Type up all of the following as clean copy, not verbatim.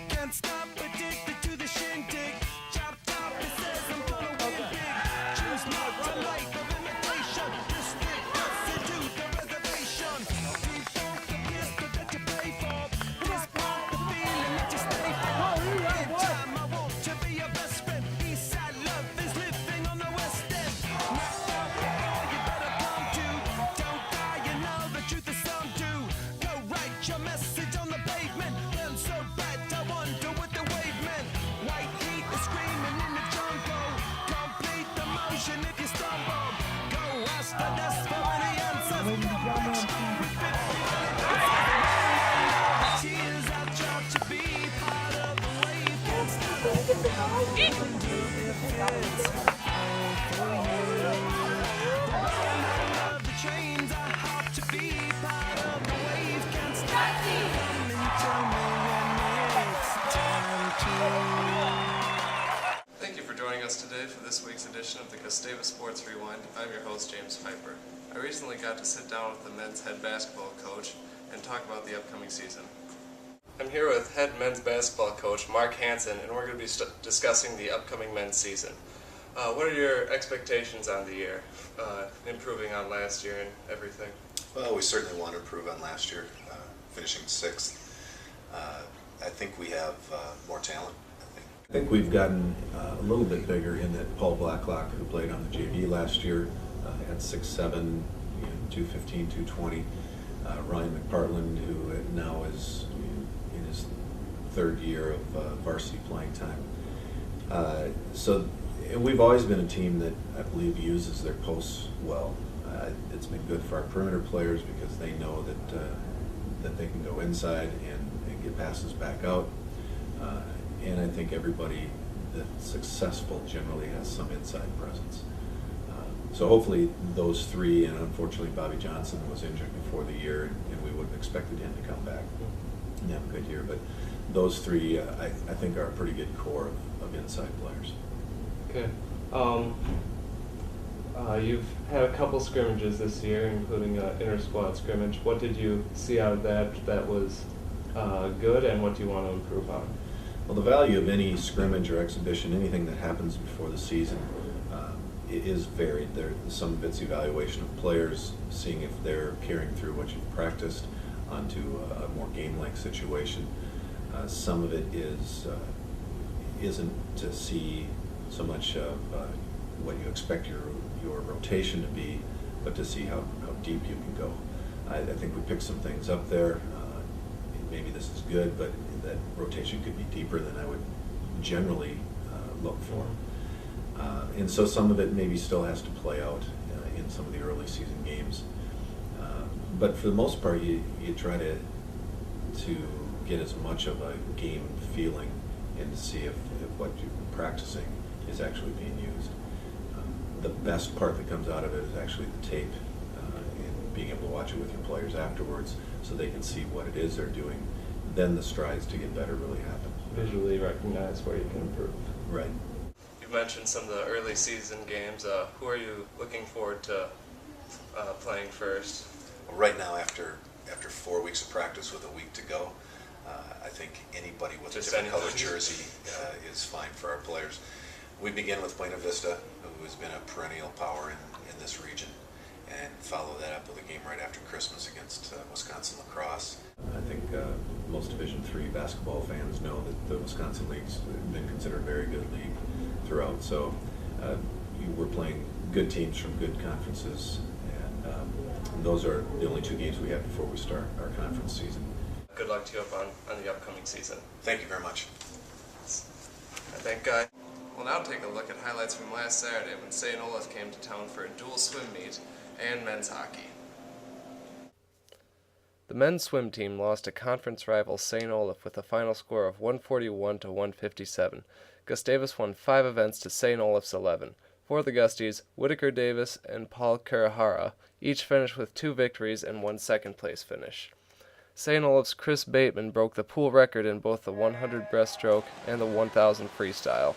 Can't stop, addicted to the shindig. Chop, chop, it says I'm gonna win big. Choose not to life of imitation. Restrict us into the reservation. Default the pistol that you pay for. This part the feeling that you stay for. In time I want to be your best friend. Eastside love is living on the west end. Knocked out before you better come to. Don't die, you know the truth is some do. Go write your message on the pavement. Burn so bright, I wonder what the wave meant. White heat is screaming in the jungle. Complete the motion if you stumble. Go ask the desk for any answers. Tears, I try to be part of the wave. Can't stop it. Love the trains, I hope to be part of the wave. Can't stop it. Come and tell me when it's time to. Thank you for joining us today for this week's edition of the Gustavus Sports Rewind. I'm your host, James Piper. I recently got to sit down with the men's head basketball coach and talk about the upcoming season. I'm here with head men's basketball coach Mark Hansen, and we're going to be discussing the upcoming men's season. What are your expectations on the year, improving on last year and everything? Well, we certainly want to improve on last year, finishing sixth. I think we have more talent. I think we've gotten a little bit bigger in that Paul Blacklock, who played on the JV last year, had 6'7", 215, 220. Ryan McPartland, who now is in his third year of varsity playing time. So we've always been a team that I believe uses their posts well. It's been good for our perimeter players because they know that they can go inside and get passes back out. And I think everybody that's successful generally has some inside presence. So hopefully those three, and unfortunately Bobby Johnson was injured before the year, and we would have expected him to come back and have a good year. But those three, I think, are a pretty good core of inside players. Okay. You've had a couple scrimmages this year, including an inter-squad scrimmage. What did you see out of that was good, and what do you want to improve on? Well, the value of any scrimmage or exhibition, anything that happens before the season, is varied. Some of it's evaluation of players, seeing if they're carrying through what you've practiced onto a more game-like situation. Some of it isn't to see so much of what you expect your rotation to be, but to see how deep you can go. I think we picked some things up there. Maybe this is good, but that rotation could be deeper than I would generally look for. And so some of it maybe still has to play out in some of the early season games. But for the most part, you try to get as much of a game feeling and to see if what you've been practicing is actually being used. The best part that comes out of it is actually the tape and being able to watch it with your players afterwards so they can see what it is they're doing. Then the strides to get better really happen. Visually recognize where you can improve. Right. You mentioned some of the early season games. Who are you looking forward to playing first? Well, right now, after 4 weeks of practice with a week to go, I think anybody with Just a different anybody. color jersey is fine for our players. We begin with Buena Vista, who has been a perennial power in this region, and follow that up with a game right after Christmas against Wisconsin lacrosse. I think most Division III basketball fans know that the Wisconsin League's been considered a very good league throughout. So we're playing good teams from good conferences, and those are the only two games we have before we start our conference season. Good luck to you on the upcoming season. Thank you very much. I think we'll now take a look at highlights from last Saturday when St. Olaf came to town for a dual swim meet and men's hockey. The men's swim team lost to conference rival St. Olaf with a final score of 141 to 157. Gustavus won 5 events to St. Olaf's 11. For the Gusties, Whitaker Davis and Paul Kurahara each finished with 2 victories and 1 second-place finish. St. Olaf's Chris Bateman broke the pool record in both the 100 breaststroke and the 1000 freestyle.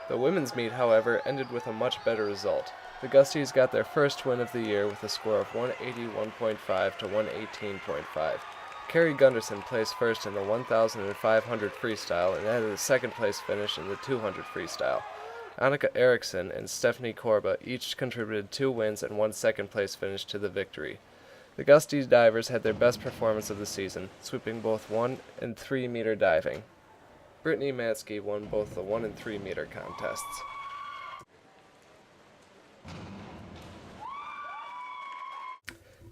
The women's meet, however, ended with a much better result. The Gusties got their first win of the year with a score of 181.5 to 118.5. Carrie Gunderson placed first in the 1,500 freestyle and added a second-place finish in the 200 freestyle. Annika Eriksson and Stephanie Korba each contributed 2 wins and 1 second-place finish to the victory. The Gusties divers had their best performance of the season, sweeping both 1 and 3 meter diving. Brittany Matsky won both the 1 and 3 meter contests.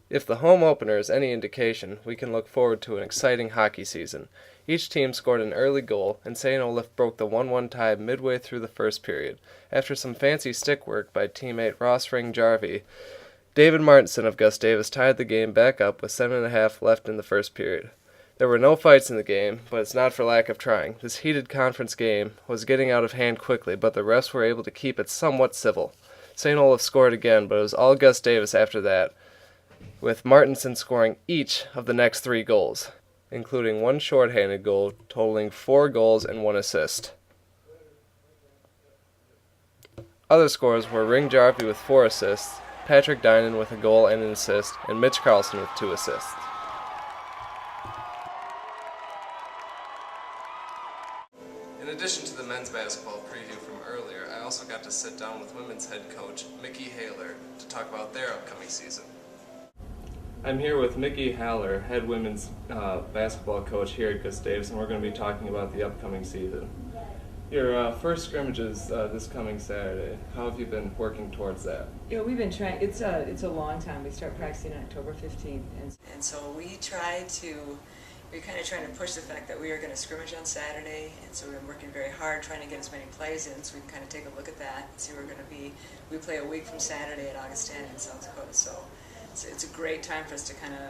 If the home opener is any indication, we can look forward to an exciting hockey season. Each team scored an early goal, and St. Olaf broke the 1-1 tie midway through the first period. After some fancy stick work by teammate Ross Ring-Jarvie, David Martinson of Gustavus tied the game back up with 7.5 left in the first period. There were no fights in the game, but it's not for lack of trying. This heated conference game was getting out of hand quickly, but the refs were able to keep it somewhat civil. St. Olaf scored again, but it was all Gustavus after that, with Martinson scoring each of the next 3 goals, including 1 shorthanded goal, totaling 4 goals and 1 assist. Other scorers were Ring-Jarvie with 4 assists, Patrick Dinan with a goal and an assist, and Mitch Carlson with 2 assists. In addition to the men's basketball preview from earlier, I also got to sit down with women's head coach Mickey Haler to talk about their upcoming season. I'm here with Mickey Haller, head women's basketball coach here at Gustavus, and we're going to be talking about the upcoming season. Your first scrimmage is this coming Saturday. How have you been working towards that? Yeah, we've been trying. It's a long time. We start practicing October 15th, and so we're kind of trying to push the fact that we are going to scrimmage on Saturday, and so we've been working very hard trying to get as many plays in, so we can kind of take a look at that and see where we're going to be. We play a week from Saturday at Augustana in South Dakota, so it's a great time for us to kind of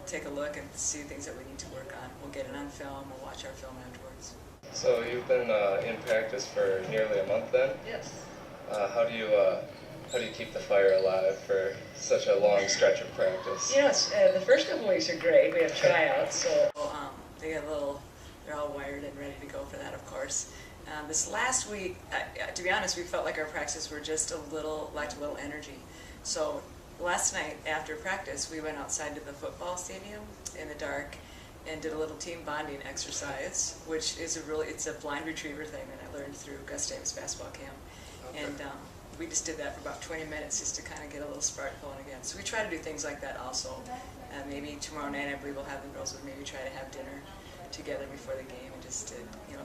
take a look and see things that we need to work on. We'll get it on film. We'll watch our film afterwards. So you've been in practice for nearly a month then? Yes. How do you keep the fire alive for such a long stretch of practice? You know, the first couple weeks are great. We have tryouts, so they're all wired and ready to go for that, of course. This last week, to be honest, we felt like our practices were just lacked a little energy. So last night after practice, we went outside to the football stadium in the dark and did a little team bonding exercise, which is it's a blind retriever thing that I learned through Gustavus basketball camp. Okay. And we just did that for about 20 minutes just to kind of get a little spark going again. So we try to do things like that also. Maybe tomorrow night, I believe we'll have the girls would maybe try to have dinner together before the game and just to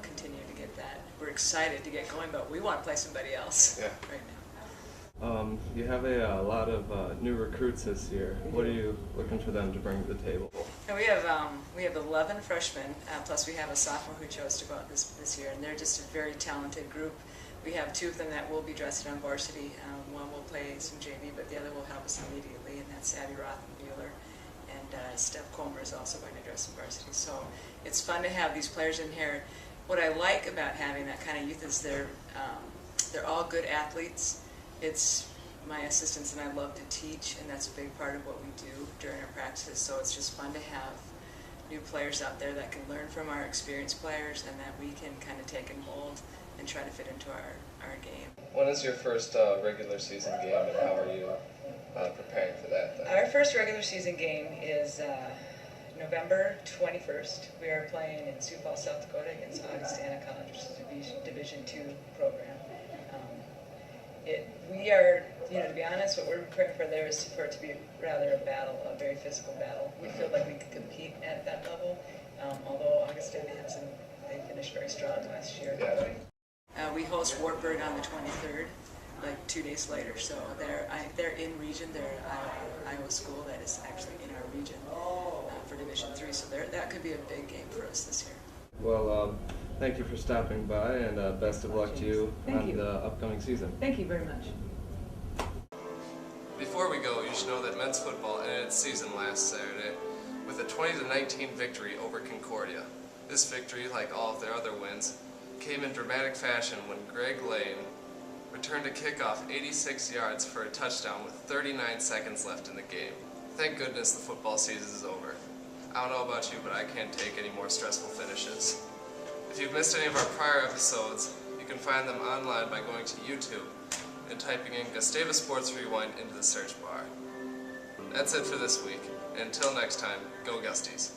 continue to get that. We're excited to get going, but we want to play somebody else right now. You have a lot of new recruits this year. What are you looking for them to bring to the table? And we have 11 freshmen, plus we have a sophomore who chose to go out this year, and they're just a very talented group. We have 2 of them that will be dressed on varsity. One will play some JV, but the other will help us immediately, and that's Abby Rothenbuehler. And Steph Comer is also going to dress in varsity. So it's fun to have these players in here. What I like about having that kind of youth is they're all good athletes. It's my assistants and I love to teach, and that's a big part of what we do during our practices. So it's just fun to have new players out there that can learn from our experienced players and that we can kind of take and mold and try to fit into our game. When is your first regular season game, and how are you preparing for that then? Our first regular season game is November 21st. We are playing in Sioux Falls, South Dakota against Augustana College, which is a Division II program. We are, to be honest, what we're preparing for there is for it to be rather a battle, a very physical battle. We feel like we can compete at that level, although Augustana they finished very strong last year. We host Wartburg on the 23rd, like 2 days later. So they're in region. They're Iowa school that is actually in our region for Division III. So that could be a big game for us this year. Well, thank you for stopping by, and best of luck to you on the upcoming season. Thank you very much. Before we go, you should know that men's football ended its season last Saturday with a 20-19 victory over Concordia. This victory, like all of their other wins, came in dramatic fashion when Greg Lane returned a kickoff 86 yards for a touchdown with 39 seconds left in the game. Thank goodness the football season is over. I don't know about you, but I can't take any more stressful finishes. If you've missed any of our prior episodes, you can find them online by going to YouTube and typing in Gustavus Sports Rewind into the search bar. That's it for this week, and until next time, go Gusties.